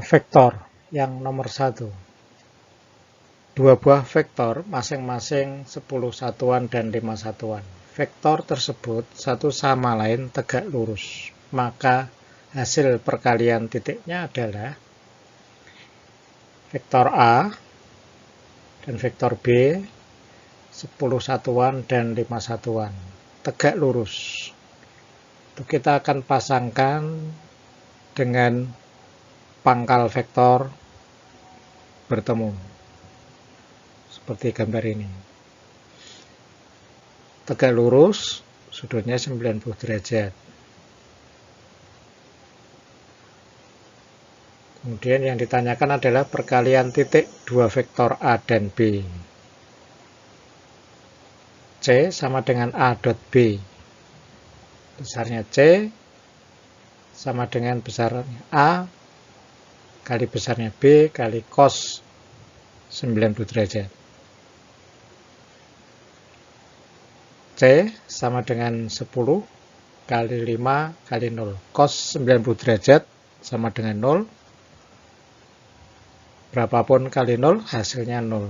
vektor yang nomor 1. Dua buah vektor masing-masing 10 satuan dan 5 satuan. Vektor tersebut satu sama lain tegak lurus. Maka hasil perkalian titiknya adalah vektor A dan vektor B 10 satuan dan 5 satuan. Tegak lurus. Itu kita akan pasangkan dengan pangkal vektor bertemu seperti gambar ini. Tegak lurus, sudutnya 90 derajat. Kemudian yang ditanyakan adalah perkalian titik dua vektor A dan B. C sama dengan A dot B. Besarnya C sama dengan besarnya A kali besarnya B kali cos 90 derajat. C sama dengan 10 kali 5 kali 0. Cos 90 derajat sama dengan 0. Berapapun kali 0 hasilnya 0.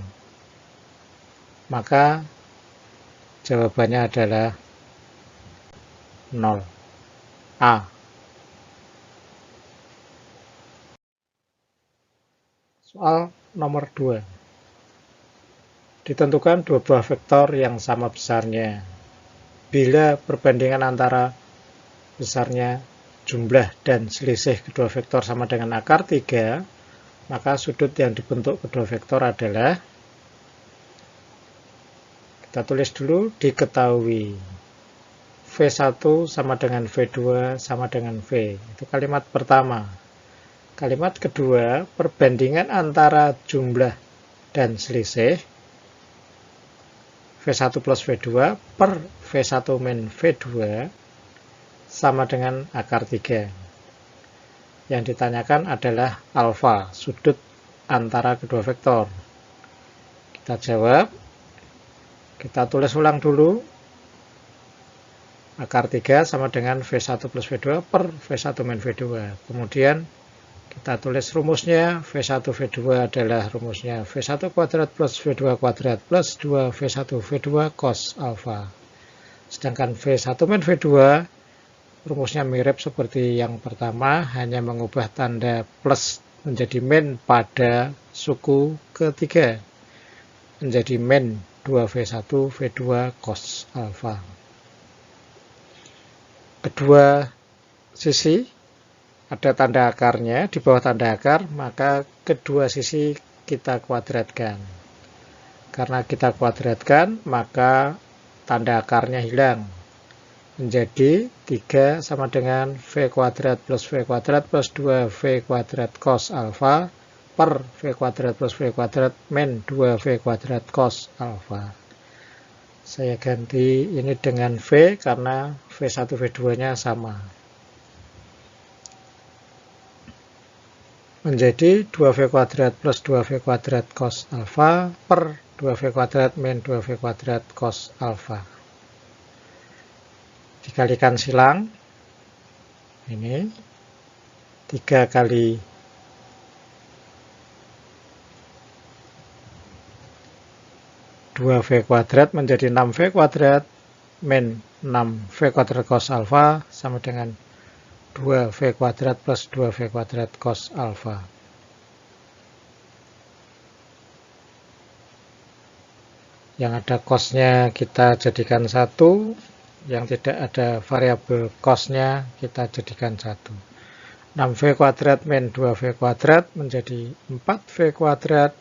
Maka jawabannya adalah 0. A. Soal nomor 2. Ditentukan dua buah vektor yang sama besarnya. Bila perbandingan antara besarnya jumlah dan selisih kedua vektor sama dengan akar 3, maka sudut yang dibentuk kedua vektor adalah, kita tulis dulu, diketahui V1 sama dengan V2 sama dengan V. Itu kalimat pertama. Kalimat kedua, perbandingan antara jumlah dan selisih V1 plus V2 per V1 min V2 sama dengan akar 3. Yang ditanyakan adalah alfa, sudut antara kedua vektor. Kita jawab, kita tulis ulang dulu. Akar 3 sama dengan V1 plus V2 per V1 min V2. Kemudian kita tulis rumusnya, V1 V2 adalah rumusnya V1 kuadrat plus V2 kuadrat plus 2 V1 V2 cos alfa. Sedangkan V1 min V2 rumusnya mirip seperti yang pertama, hanya mengubah tanda plus menjadi min pada suku ketiga. Menjadi min 2V1 V2 cos alfa. Kedua sisi ada tanda akarnya, di bawah tanda akar, maka kedua sisi kita kuadratkan. Karena kita kuadratkan, maka tanda akarnya hilang. Menjadi 3 sama dengan V kuadrat plus V kuadrat plus 2V kuadrat cos alfa per V kuadrat plus V kuadrat min 2V kuadrat cos alfa. Saya ganti ini dengan V karena V1 V2-nya sama. Menjadi 2V kuadrat plus 2V kuadrat cos alfa per 2V kuadrat min 2V kuadrat cos alfa. Dikalikan silang, ini 3 kali 2V kuadrat menjadi 6V kuadrat min 6V kuadrat cos alfa sama dengan 2V kuadrat plus 2V kuadrat cos alfa. Yang ada cosnya kita jadikan 1, yang tidak ada variabel cosnya kita jadikan 1. 6V kuadrat min 2V kuadrat menjadi 4V kuadrat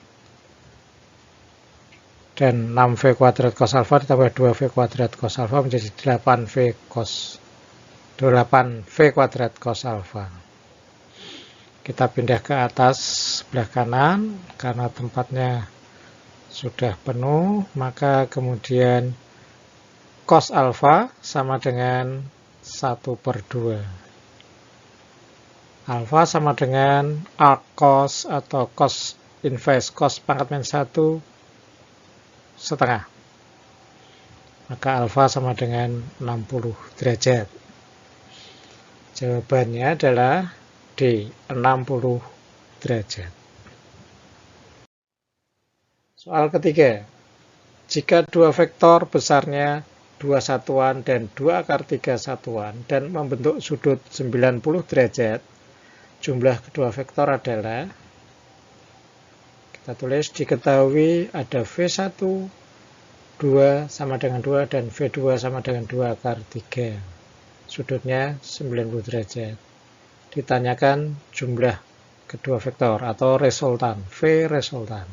dan 6V kuadrat cos alfa ditambah 2V kuadrat cos alfa menjadi 8V kuadrat cos alfa. Kita pindah ke atas sebelah kanan karena tempatnya sudah penuh, maka kemudian cos alfa sama dengan 1/2. Alfa sama dengan arc cos atau cos inverse cos pangkat min 1 setengah. Maka alfa sama dengan 60 derajat. Jawabannya adalah D, 60 derajat. Soal ketiga, jika dua vektor besarnya 2 satuan dan 2 akar 3 satuan dan membentuk sudut 90 derajat, jumlah kedua vektor adalah, kita tulis, diketahui ada V1, 2 sama dengan 2 dan V2 sama dengan 2 akar 3. Sudutnya 90 derajat. Ditanyakan jumlah kedua vektor atau resultan, V resultan.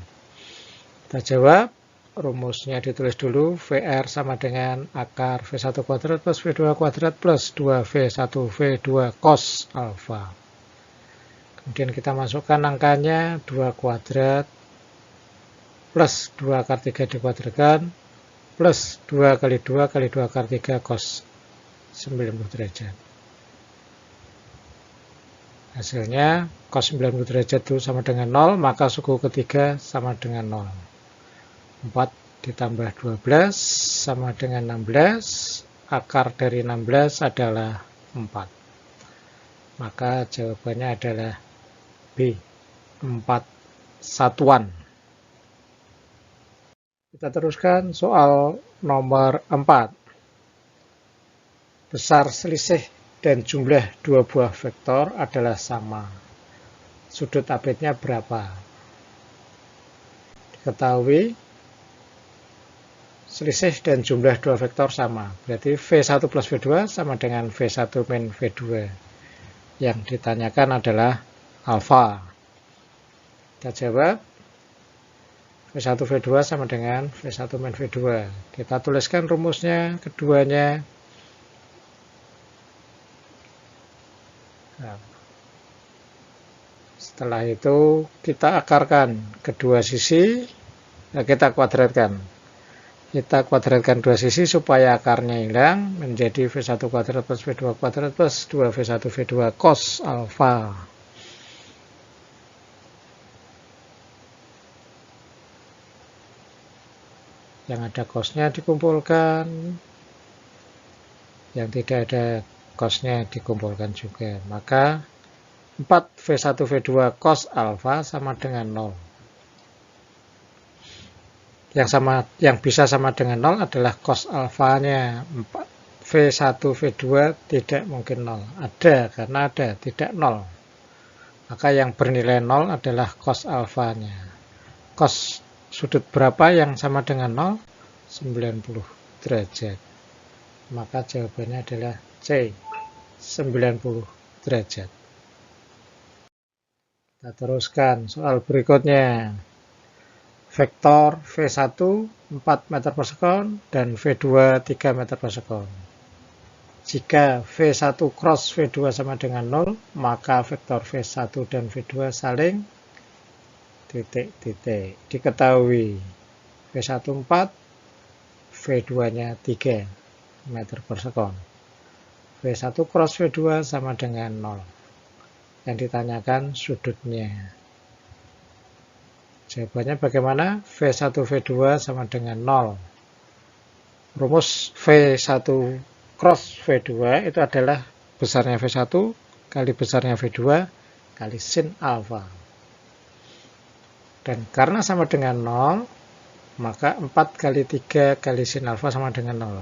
Kita jawab, rumusnya ditulis dulu, VR sama dengan akar V1 kuadrat plus V2 kuadrat plus 2V1 V2 cos alfa. Kemudian kita masukkan angkanya 2 kuadrat plus 2 akar 3 dikuadratkan plus 2 kali 2 kali 2 akar 3 cos 90 derajat. Hasilnya cos 90 derajat itu sama dengan 0, maka suku ketiga sama dengan 0. 4 ditambah 12 sama dengan 16, akar dari 16 adalah 4. Maka jawabannya adalah B, 4 satuan. Kita teruskan soal nomor 4. Besar selisih dan jumlah dua buah vektor adalah sama. Sudut abetnya berapa? Diketahui selisih dan jumlah dua vektor sama. Berarti V1 plus V2 sama dengan V1 min V2. Yang ditanyakan adalah alfa. Kita jawab, V1 V2 sama dengan V1 min V2. Kita tuliskan rumusnya keduanya. Nah, setelah itu kita akarkan kedua sisi, kita kuadratkan. Kita kuadratkan dua sisi supaya akarnya hilang, menjadi V1 kuadrat plus V2 kuadrat plus 2V1 V2 cos alfa. Yang ada cosnya dikumpulkan, yang tidak ada cosnya dikumpulkan juga. Maka 4V1 V2 cos alfa sama dengan 0. Yang bisa sama dengan 0 adalah cos alfanya. V1 V2 tidak mungkin 0. Ada, karena ada, tidak 0. Maka yang bernilai 0 adalah cos alfanya. Cos sudut berapa yang sama dengan 0? 90 derajat. Maka jawabannya adalah C, 90 derajat. Kita teruskan soal berikutnya. Vektor V1 4 meter per sekon dan V2 3 meter per sekon. Jika V1 cross V2 sama dengan 0, maka vektor V1 dan V2 saling titik-titik. Diketahui V1 4, V2-nya 3 meter per sekon. V1 cross V2 sama dengan 0. Yang ditanyakan sudutnya. Jawabannya bagaimana? V1 V2 sama dengan 0. Rumus V1 cross V2 itu adalah besarnya V1 kali besarnya V2 kali sin alfa. Dan karena sama dengan 0, maka 4 kali 3 kali sin alfa sama dengan 0.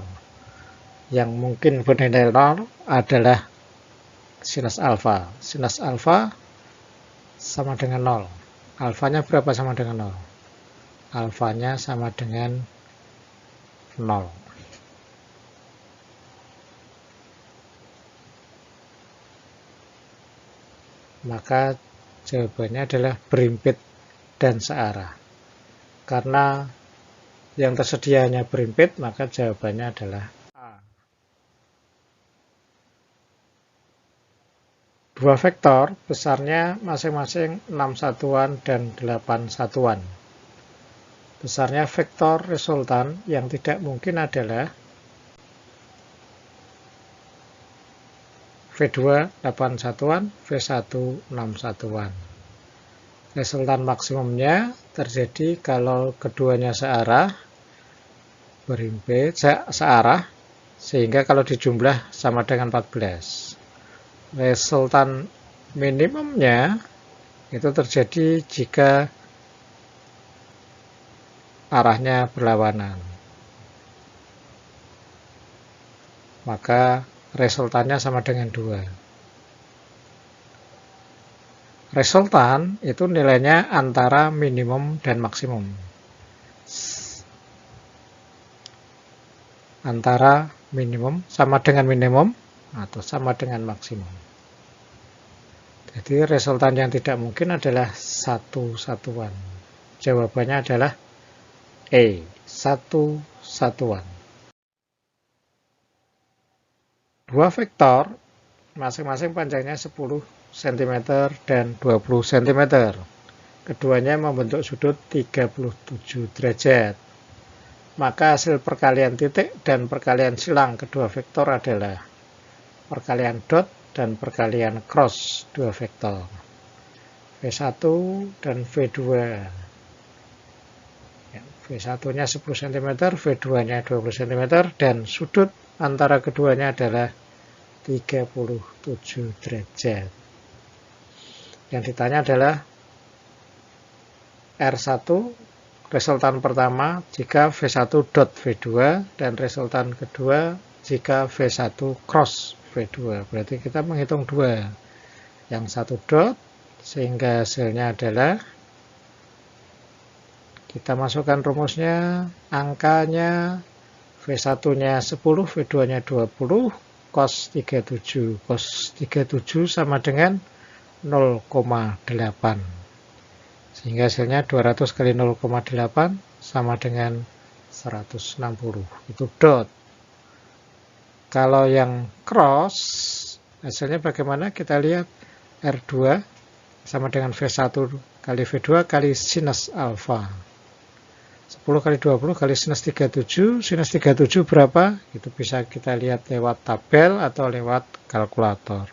Yang mungkin bernilai 0 adalah sinus alfa. Sinus alfa sama dengan 0. Alfanya berapa sama dengan 0? Alfanya sama dengan 0. Maka jawabannya adalah berimpit dan searah. Karena yang tersedianya berimpit, maka jawabannya adalah A. Dua vektor besarnya masing-masing 6 satuan dan 8 satuan. Besarnya vektor resultan yang tidak mungkin adalah V2 8 satuan, V1 6 satuan. Resultan maksimumnya terjadi kalau keduanya searah, berimpit, searah, sehingga kalau dijumlah sama dengan 14. Resultan minimumnya Itu terjadi jika arahnya berlawanan. Maka resultannya sama dengan 2. Resultan itu nilainya antara minimum dan maksimum. Antara minimum sama dengan minimum atau sama dengan maksimum. Jadi resultan yang tidak mungkin adalah satu satuan. Jawabannya adalah E, satu satuan. Dua vektor masing-masing panjangnya 10 cm dan 20 cm. Keduanya membentuk sudut 37 derajat. Maka hasil perkalian titik dan perkalian silang kedua vektor adalah perkalian dot dan perkalian cross dua vektor. V1 dan V2. V1-nya 10 cm, V2-nya 20 cm, dan sudut antara keduanya adalah 37 derajat. Yang ditanya adalah R1, resultan pertama jika V1 dot V2, dan resultan kedua jika V1 cross V2. Berarti kita menghitung 2. Yang satu dot, sehingga hasilnya adalah, kita masukkan rumusnya, angkanya V1-nya 10, V2-nya 20, cos 37. Cos 37 sama dengan 0,8. Sehingga hasilnya 200 kali 0,8 sama dengan 160. Itu dot. Kalau yang cross, hasilnya bagaimana? Kita lihat R2 sama dengan V1 kali V2 kali sinus alfa. 10 kali 20 kali sinus 37. Sinus 37 berapa? Itu bisa kita lihat lewat tabel atau lewat kalkulator.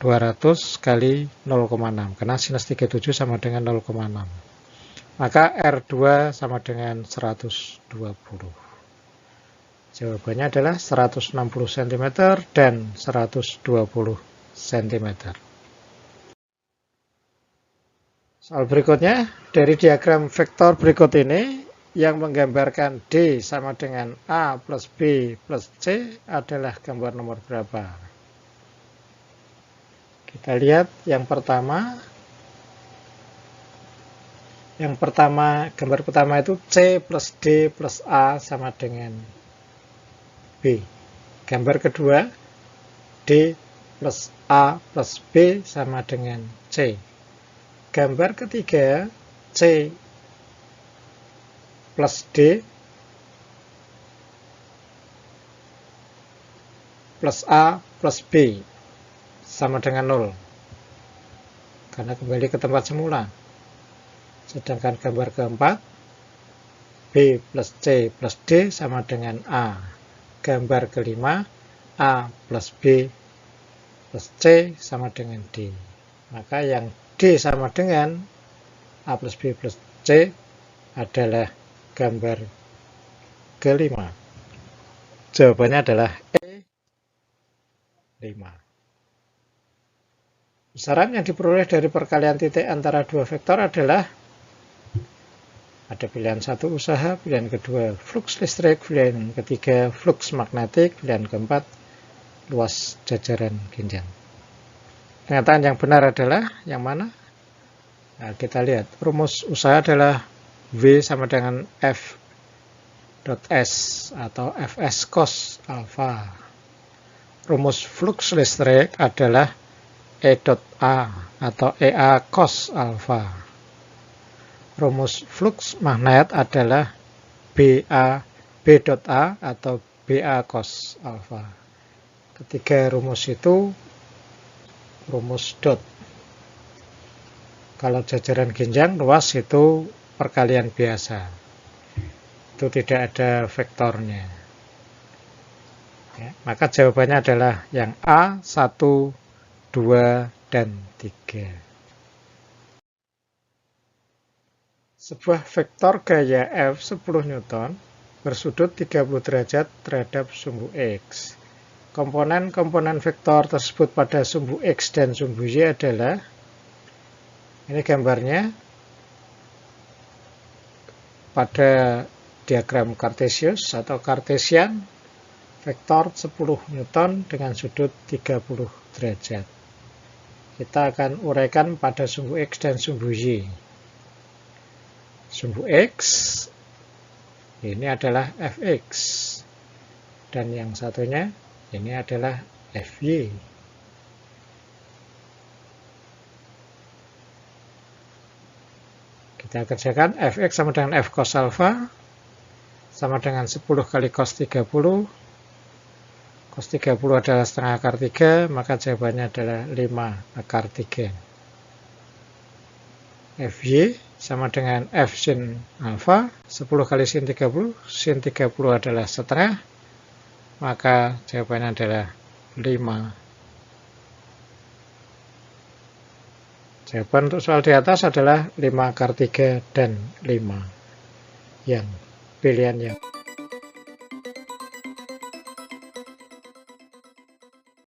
200 kali 0,6. Karena sinus 37 sama dengan 0,6. Maka R2 sama dengan 120. Jawabannya adalah 160 cm dan 120 cm. Soal berikutnya, dari diagram vektor berikut ini, yang menggambarkan D sama dengan A plus B plus C adalah gambar nomor berapa? Kita lihat yang pertama. Gambar pertama itu C plus D plus A sama dengan B. Gambar kedua, D plus A plus B sama dengan C. Gambar ketiga, C plus D plus A plus B sama dengan 0. Karena kembali ke tempat semula. Sedangkan gambar keempat, B plus C plus D sama dengan A. Gambar kelima, A plus B plus C sama dengan D. Maka yang D sama dengan A plus B plus C adalah gambar kelima. Jawabannya adalah E5. Besaran yang diperoleh dari perkalian titik antara dua vektor adalah, ada pilihan satu usaha, pilihan kedua flux listrik, pilihan ketiga flux magnetik, pilihan keempat luas jajaran ginjal. Pernyataan yang benar adalah yang mana? Nah, kita lihat. Rumus usaha adalah V sama dengan F dot S atau Fs cos alpha. Rumus flux listrik adalah E dot A atau EA cos alpha. Rumus flux magnet adalah B dot A atau BA cos alpha. Ketiga rumus itu rumus dot. Kalau jajaran ginjal luas itu perkalian biasa. Itu tidak ada vektornya. Ya, maka jawabannya adalah yang A, 1, 2, dan 3. Sebuah vektor gaya F 10 Newton bersudut 30 derajat terhadap sumbu X. Komponen-komponen vektor tersebut pada sumbu X dan sumbu Y adalah, Ini gambarnya pada diagram Cartesius atau Cartesian, vektor 10 Newton dengan sudut 30 derajat. Kita akan uraikan pada sumbu X dan sumbu Y. Sumbu X ini adalah Fx, dan yang satunya ini adalah Fy. Kita kerjakan Fx sama dengan F cos alpha sama dengan 10 kali cos 30. Cos 30 adalah setengah akar 3, maka jawabannya adalah 5 akar 3. Fy sama dengan F sin alpha, 10 kali sin 30 adalah setengah, maka jawabannya adalah 5. Jawaban untuk soal di atas adalah 5 akar 3 dan 5. Yang pilihan yang